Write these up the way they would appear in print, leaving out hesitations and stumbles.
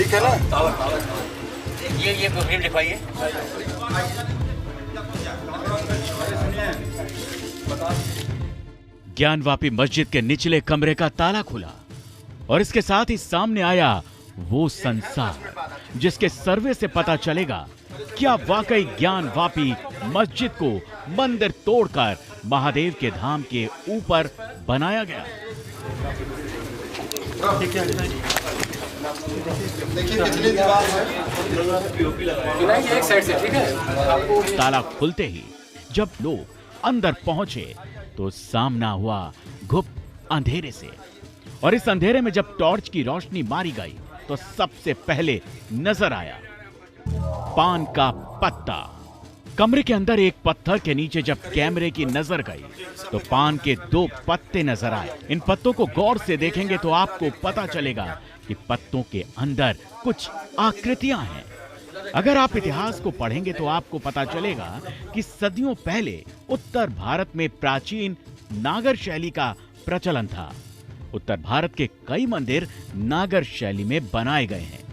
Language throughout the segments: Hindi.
ठीक है ना? ये प्रोग्राम लिखवाइए। ज्ञानवापी मस्जिद के निचले कमरे का ताला खुला और इसके साथ ही सामने आया वो संसार जिसके सर्वे से पता चलेगा क्या वाकई ज्ञानवापी मस्जिद को मंदिर तोड़कर महादेव के धाम के ऊपर बनाया गया। देखिए कितनी दीवार है। एक साइड से, ठीक है। ताला खुलते ही जब लोग अंदर पहुंचे तो सामना हुआ गुप्त अंधेरे से, और इस अंधेरे में जब टॉर्च की रोशनी मारी गई तो सबसे पहले नजर आया पान का पत्ता। कमरे के अंदर एक पत्थर के नीचे जब कैमरे की नजर गई तो पान के 2 पत्ते नजर आए। इन पत्तों को गौर से देखेंगे तो आपको पता चलेगा कि पत्तों के अंदर कुछ आकृतियां हैं। अगर आप इतिहास को पढ़ेंगे तो आपको पता चलेगा कि सदियों पहले उत्तर भारत में प्राचीन नागर शैली का प्रचलन था। उत्तर भारत के कई मंदिर नागर शैली में बनाए गए हैं।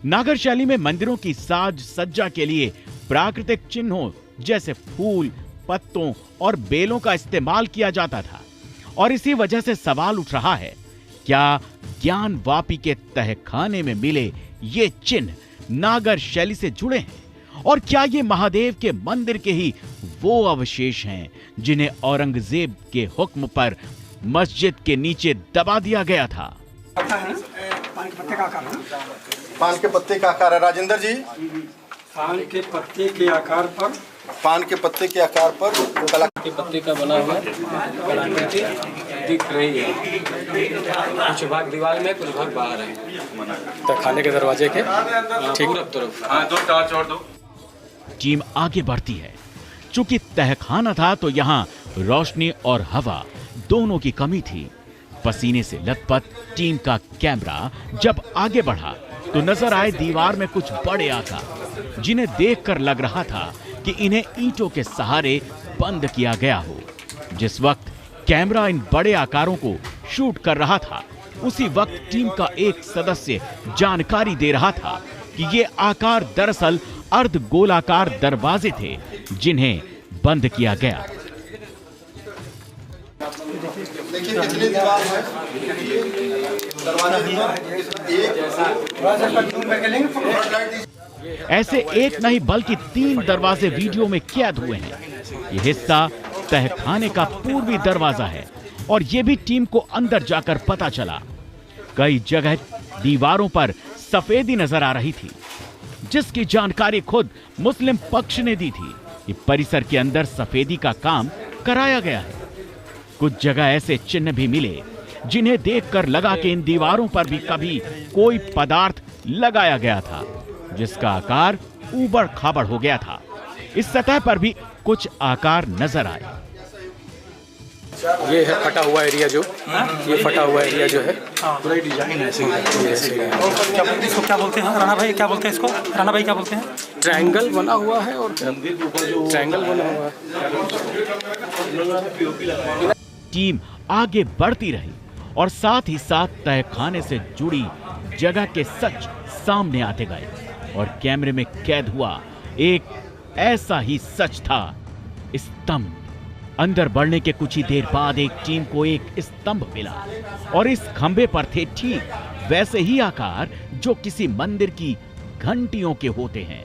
नागर शैली में मंदिरों की साज सज्जा के लिए प्राकृतिक चिन्हों जैसे फूल, पत्तों और बेलों का इस्तेमाल किया जाता था, और इसी वजह से सवाल उठ रहा है क्या ज्ञानवापी के तहखाने में मिले ये चिन्ह नागर शैली से जुड़े हैं, और क्या ये महादेव के मंदिर के ही वो अवशेष हैं जिन्हें औरंगजेब के हुक्म पर मस्जिद के नीचे दबा दिया गया था। पान के पत्ते का आकार है राजेंद्र जी। पान के पत्ते के आकार पर, पान के पत्ते के आकार पर कला के पत्ते का बना हुआ कलाकृति दिख रही है। कुछ भाग दीवार में, कुछ भाग बाहर है। खाने के दरवाजे के ठीक तरफ। दो टॉर्च और दो। टीम आगे बढ़ती है। चूंकि तहखाना था तो यहाँ रोशनी और हवा दोनों की कमी थी। पसीने से लथपथ टीम का कैमरा जब आगे बढ़ा तो नजर आए दीवार में कुछ बड़े आकार, जिन्हें देखकर लग रहा था कि इन्हें ईंटों के सहारे बंद किया गया हो। जिस वक्त कैमरा इन बड़े आकारों को शूट कर रहा था उसी वक्त टीम का एक सदस्य जानकारी दे रहा था कि ये आकार दरअसल अर्ध गोलाकार दरवाजे थे जिन्हें बंद किया गया। देखिए कितनी दीवार है। ऐसे एक नहीं बल्कि 3 दरवाजे वीडियो में कैद हुए हैं। यह हिस्सा तहखाने का पूर्वी दरवाजा है और यह भी टीम को अंदर जाकर पता चला। कई जगह दीवारों पर सफेदी नजर आ रही थी जिसकी जानकारी खुद मुस्लिम पक्ष ने दी थी कि परिसर के अंदर सफेदी का काम कराया गया है। कुछ जगह ऐसे चिन्ह भी मिले जिन्हें देखकर लगा कि इन दीवारों पर भी कभी कोई पदार्थ लगाया गया था जिसका आकार ऊबड़ खाबड़ हो गया था। इस सतह पर भी कुछ आकार नजर आए। ये है फटा हुआ एरिया जो ये फटा हुआ एरिया जो है पूरा डिजाइन है। इसको क्या बोलते हैं राणा भाई, क्या बोलते हैं इसको? राणा भाई क्या बोलते हैं? ट्रायंगल बना हुआ है और ट्रायंगल बना हुआ है। टीम आगे बढ़ती रही और साथ ही साथ तहखाने से जुड़ी जगह के सच सामने आते गए और कैमरे में कैद हुआ एक ऐसा ही सच था, स्तंभ। अंदर बढ़ने के कुछ ही देर बाद एक टीम को एक स्तंभ मिला और इस खंबे पर थे ठीक वैसे ही आकार जो किसी मंदिर की घंटियों के होते हैं।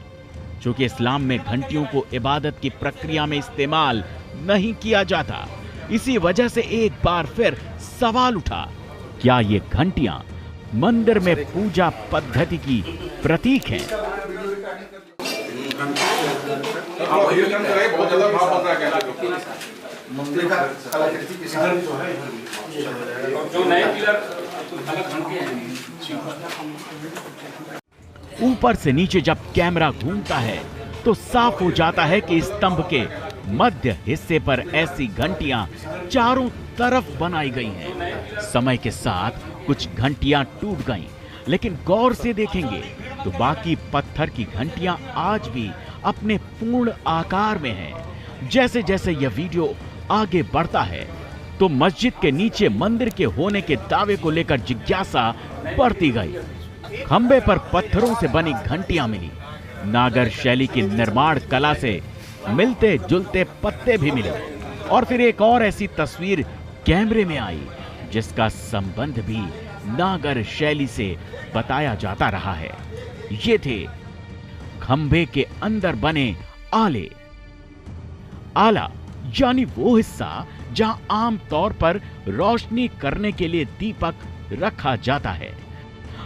चूंकि इस्लाम में घंटियों को इबादत की प्रक्रिया में इस्तेमाल नहीं किया जाता, इसी वजह से एक बार फिर सवाल उठा, क्या ये घंटियां मंदिर में पूजा पद्धति की प्रतीक हैं? ऊपर से नीचे जब कैमरा घूमता है तो साफ हो जाता है कि स्तंभ के मध्य हिस्से पर ऐसी घंटियां चारों तरफ बनाई गई हैं। समय के साथ कुछ घंटियां टूट गईं, लेकिन गौर से देखेंगे तो बाकी पत्थर की घंटियां आज भी अपने पूर्ण आकार में हैं। जैसे जैसे यह वीडियो आगे बढ़ता है तो मस्जिद के नीचे मंदिर के होने के दावे को लेकर जिज्ञासा बढ़ती गई। खंबे पर पत्थरों से बनी घंटियां मिली। नागर शैली की निर्माण कला से मिलते जुलते पत्ते भी मिले। और फिर एक और ऐसी तस्वीर कैमरे में आई जिसका संबंध भी नागर शैली से बताया जाता रहा है। ये थे खंबे के अंदर बने आले। आला यानी वो हिस्सा जहां आम तौर पर रोशनी करने के लिए दीपक रखा जाता है।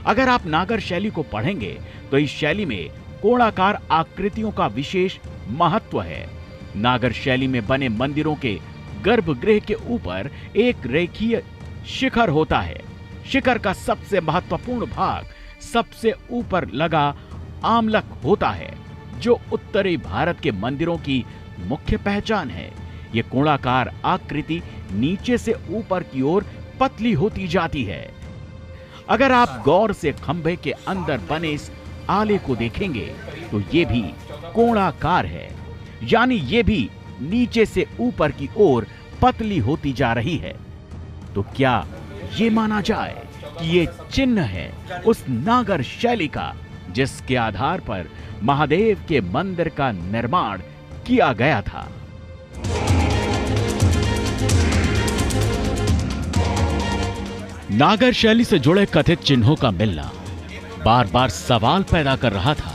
अगर आप नागर शैली को पढ़ेंगे तो इस शैली में कोणाकार आकृतियों का विशेष महत्व है। नागर शैली में बने मंदिरों के गर्भगृह के ऊपर एक रेखीय शिखर होता है। शिखर का सबसे महत्वपूर्ण भाग सबसे ऊपर लगा आमलक होता है, जो उत्तरी भारत के मंदिरों की मुख्य पहचान है। ये कोणाकार आकृति नीचे से ऊपर की ओर पतली होती जाती है। अगर आप गौर से खंभे के अंदर बने इस आले को देखेंगे तो ये भी कोणाकार है, यानी ये भी नीचे से ऊपर की ओर पतली होती जा रही है। तो क्या ये माना जाए कि ये चिन्ह है उस नागर शैली का जिसके आधार पर महादेव के मंदिर का निर्माण किया गया था? नागर शैली से जुड़े कथित चिन्हों का मिलना बार बार सवाल पैदा कर रहा था।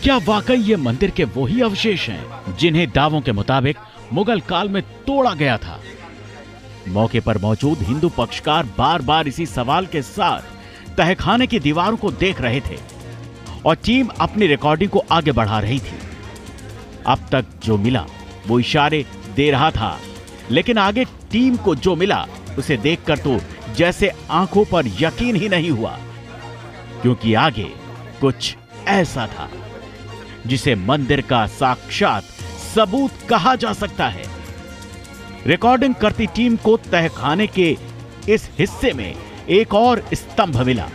क्या वाकई ये मंदिर के वही अवशेष हैं जिन्हें दावों के मुताबिक मुगल काल में तोड़ा गया था? मौके पर मौजूद हिंदू पक्षकार बार बार इसी सवाल के साथ तहखाने की दीवारों को देख रहे थे और टीम अपनी रिकॉर्डिंग को आगे बढ़ा रही थी। अब तक जो मिला वो इशारे दे रहा था, लेकिन आगे टीम को जो मिला उसे देखकर तो जैसे आंखों पर यकीन ही नहीं हुआ, क्योंकि आगे कुछ ऐसा था जिसे मंदिर का साक्षात सबूत कहा जा सकता है। रिकॉर्डिंग करती टीम को तहखाने के इस हिस्से में एक और स्तंभ मिला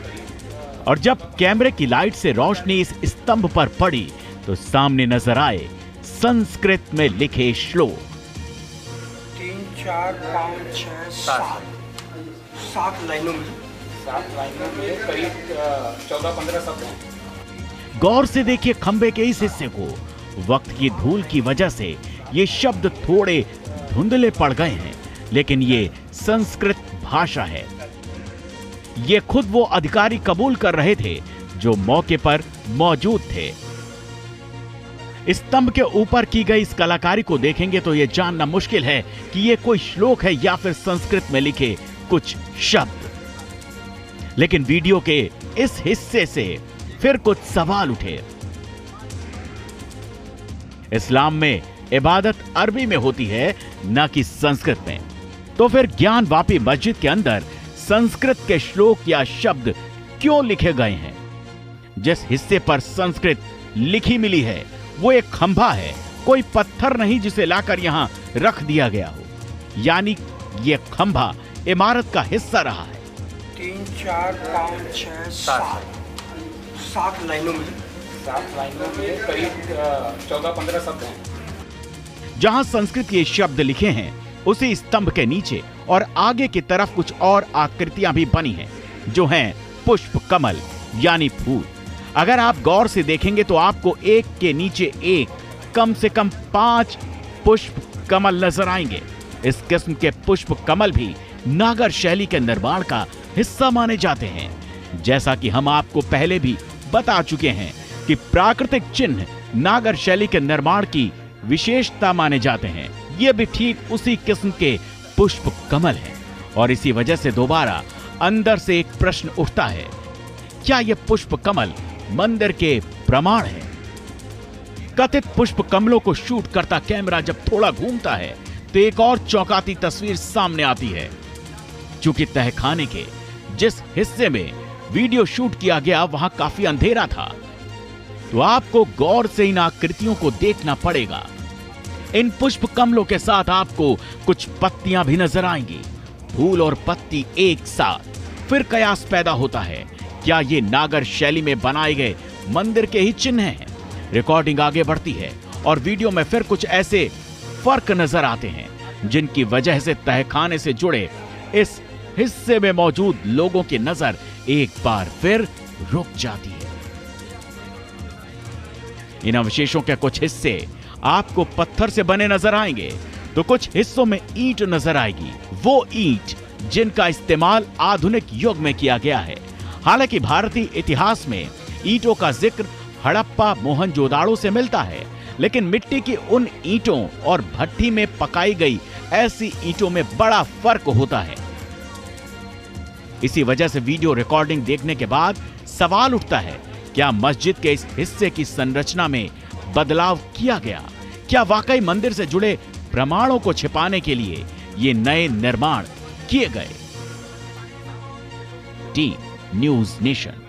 और जब कैमरे की लाइट से रोशनी इस स्तंभ पर पड़ी तो सामने नजर आए संस्कृत में लिखे श्लोक। 3, 4, 5, 6, 7 लाइनों में करीब 14-15 शब्द हैं। गौर से देखिए खंबे के इस हिस्से को। वक्त की धूल की वजह से ये शब्द थोड़े धुंधले पड़ गए हैं, लेकिन ये संस्कृत भाषा है। ये खुद वो अधिकारी कबूल कर रहे थे जो मौके पर मौजूद थे। स्तंभ के ऊपर की गई इस कलाकारी को देखेंगे तो यह जानना मुश्किल है कि यह कोई श्लोक है या फिर संस्कृत में लिखे कुछ शब्द। लेकिन वीडियो के इस हिस्से से फिर कुछ सवाल उठे। इस्लाम में इबादत अरबी में होती है, न कि संस्कृत में। तो फिर ज्ञानवापी मस्जिद के अंदर संस्कृत के श्लोक या शब्द क्यों लिखे गए हैं? जिस हिस्से पर संस्कृत लिखी मिली है वो एक खंभा है, कोई पत्थर नहीं जिसे लाकर यहां रख दिया गया हो। यानी ये खंभा इमारत का हिस्सा रहा है। 3, 4, 5, 6, 7 लाइनों में करीब 14-15 शब्द हैं। जहां संस्कृत के शब्द लिखे हैं उसी स्तंभ के नीचे और आगे की तरफ कुछ और आकृतियां भी बनी हैं, जो हैं पुष्प कमल यानी फूल। अगर आप गौर से देखेंगे तो आपको एक के नीचे एक कम से कम 5 पुष्प कमल नजर आएंगे। इस किस्म के पुष्प कमल भी नागर शैली के निर्माण का हिस्सा माने जाते हैं। जैसा कि हम आपको पहले भी बता चुके हैं कि प्राकृतिक चिन्ह नागर शैली के निर्माण की विशेषता माने जाते हैं। ये भी ठीक उसी किस्म के पुष्प कमल हैं और इसी वजह से दोबारा अंदर से एक प्रश्न उठता है, क्या ये पुष्प कमल मंदिर के प्रमाण है? कथित पुष्प कमलों को शूट करता कैमरा जब थोड़ा घूमता है तो एक और चौंकाती तस्वीर सामने आती है। चूंकि तहखाने के जिस हिस्से में वीडियो शूट किया गया वहां काफी अंधेरा था, तो आपको गौर से इन आकृतियों को देखना पड़ेगा। इन पुष्प कमलों के साथ आपको कुछ पत्तियां भी नजर आएंगी, फूल और पत्ती एक साथ। फिर कयास पैदा होता है, क्या ये नागर शैली में बनाए गए मंदिर के ही चिन्ह हैं? रिकॉर्डिंग आगे बढ़ती है और वीडियो में फिर कुछ ऐसे फर्क नजर आते हैं जिनकी वजह से तहखाने से जुड़े इस हिस्से में मौजूद लोगों की नजर एक बार फिर रुक जाती है। इन अवशेषों के कुछ हिस्से आपको पत्थर से बने नजर आएंगे तो कुछ हिस्सों में ईंट नजर आएगी, वो ईंट जिनका इस्तेमाल आधुनिक युग में किया गया है। हालांकि भारतीय इतिहास में ईंटों का जिक्र हड़प्पा मोहनजोदाड़ो से मिलता है, लेकिन मिट्टी की उन ईंटों और भट्टी में पकाई गई ऐसी ईंटों में बड़ा फर्क होता है। इसी वजह से वीडियो रिकॉर्डिंग देखने के बाद सवाल उठता है, क्या मस्जिद के इस हिस्से की संरचना में बदलाव किया गया? क्या वाकई मंदिर से जुड़े प्रमाणों को छिपाने के लिए ये नए निर्माण किए गए? T news nation.